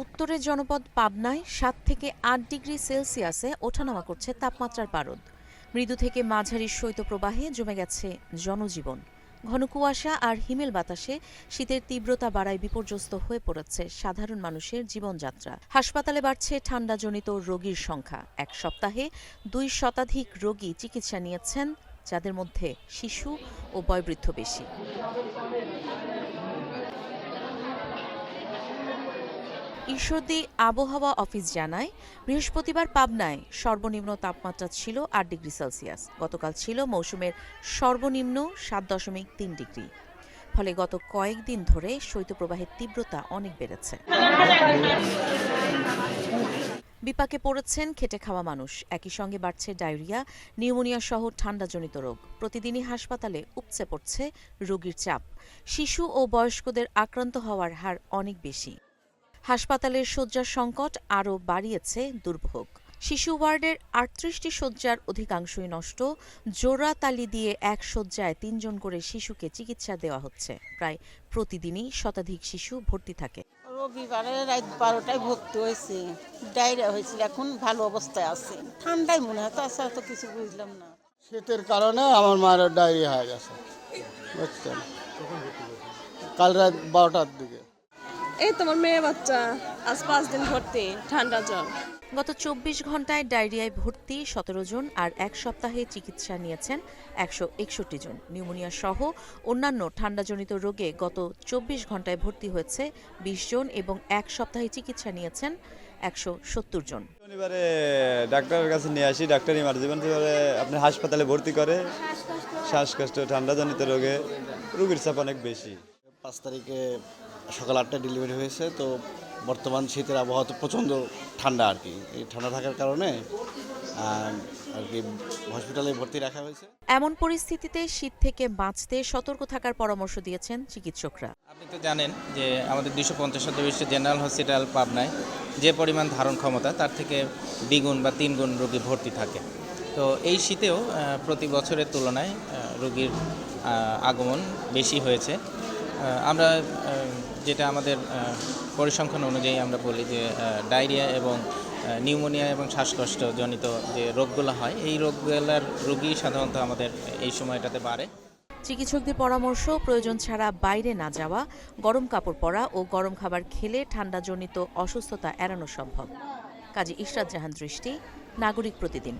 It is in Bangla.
উত্তরের জনপদ পাবনায় ৭ থেকে ৮ ডিগ্রি সেলসিয়াসে ওঠানামা করছে তাপমাত্রার পারদ। মৃদু থেকে মাঝারি শৈত্যপ্রবাহে জমে গেছে জনজীবন। ঘন কুয়াশা আর হিমেল বাতাসে শীতের তীব্রতা বাড়ায় বিপর্যস্ত হয়ে পড়েছে সাধারণ মানুষের জীবনযাত্রা। হাসপাতালে বাড়ছে ঠান্ডাজনিত রোগীর সংখ্যা। এক সপ্তাহে ২ শতাধিক রোগী চিকিৎসা নিয়েছেন, যাদের মধ্যে শিশু ও বয়োবৃদ্ধ বেশি। ঈশ্বরদী আবহাওয়া অফিস জানায়, বৃহস্পতিবার পাবনায় সর্বনিম্ন তাপমাত্রা ছিল ৮ ডিগ্রি সেলসিয়াস। গতকাল ছিল মৌসুমের সর্বনিম্ন ৭.৩ ডিগ্রি। ফলে গত কয়েকদিন ধরে শৈত্যপ্রবাহের তীব্রতা অনেক বেড়েছে। বিপাকে পড়েছেন খেটে খাওয়া মানুষ। একই সঙ্গে বাড়ছে ডায়রিয়া, নিউমোনিয়া সহ ঠান্ডাজনিত রোগ। প্রতিদিনই হাসপাতালে উপচে পড়ছে রোগীর চাপ। শিশু ও বয়স্কদের আক্রান্ত হওয়ার হার অনেক বেশি। হাসপাতালের শয্যার সংকট আরও বাড়িয়েছে দুর্ভোগ। শিশু ওয়ার্ডের ৩৮টি শয্যার অধিকাংশই নষ্ট। জোড়া তালি দিয়ে এক শয্যায় ৩ জন করে শিশুকে চিকিৎসা দেওয়া হচ্ছে। প্রায় প্রতিদিনই শতাধিক শিশু ভর্তি থাকে। রবিবারে রাত 12টায় ভর্তি হয়েছে, ডায়রিয়া হয়েছিল, এখন ভালো অবস্থায় আছে। ঠান্ডায় মনে হয়, তাছাড়া তো কিছু বুঝলাম না। শীতের কারণে আমার মায়ের ডায়রিয়া হয়ে গেছে, বুঝছেন। কাল রাত 12টার দিকে। এই তোমার মেয়ে বাচ্চা আজ 5 দিন ভর্তি, ঠান্ডা জ্বর। গত ২৪ ঘন্টায় ডায়রিয়ায় ভর্তি ১৭ জন, আর এক সপ্তাহে চিকিৎসা নিয়েছেন ১৬১ জন। নিউমোনিয়া সহ অন্যান্য ঠান্ডাজনিত রোগে গত ২৪ ঘন্টায় ভর্তি হয়েছে ২০ জন এবং এক সপ্তাহে চিকিৎসা নিয়েছেন ১৭০ জন। শনিবারে ডাক্তারের কাছে নিয়ে আসি, ডাক্তার ইমার্জেন্সি করে আপনি হাসপাতালে ভর্তি করে। শ্বাসকষ্ট, ঠান্ডাজনিত রোগে রোগীর চাপ অনেক বেশি। 5 তারিখে সকাল 8টায় ডেলিভারি হয়েছে। তো বর্তমান শীতের আবহাওয়া তো প্রচণ্ড ঠান্ডা আর কি। এই ঠান্ডা থাকার কারণে আর কি হসপিটালে ভর্তি রাখা হয়েছে। এমন পরিস্থিতিতে শীত থেকে বাঁচতে সতর্ক থাকার পরামর্শ দিয়েছেন চিকিৎসকরা। আপনি তো জানেন যে আমাদের 250 শয্যা জেনারেল হসপিটাল পাবনায় যে পরিমাণ ধারণ ক্ষমতা, তার থেকে দ্বিগুণ বা 3 গুণ রোগী ভর্তি থাকে। তো এই শীতেও প্রতি বছরের তুলনায় রোগীর আগমন বেশি হয়েছে। আমরা যেটা আমাদের পরিসংখ্যান অনুযায়ী আমরা বলি যে ডায়রিয়া এবং নিউমোনিয়া এবং শ্বাসকষ্ট জনিত যে রোগগুলো হয়, এই রোগগুলোর রোগী সাধারণত আমাদের এই সময়টাতে বাড়ে। চিকিৎসকদের পরামর্শ, প্রয়োজন ছাড়া বাইরে না যাওয়া, গরম কাপড় পরা ও গরম খাবার খেলে ঠান্ডাজনিত অসুস্থতা এড়ানো সম্ভব। কাজী ইশরাত জাহান দৃষ্টি, নাগরিক প্রতিদিন।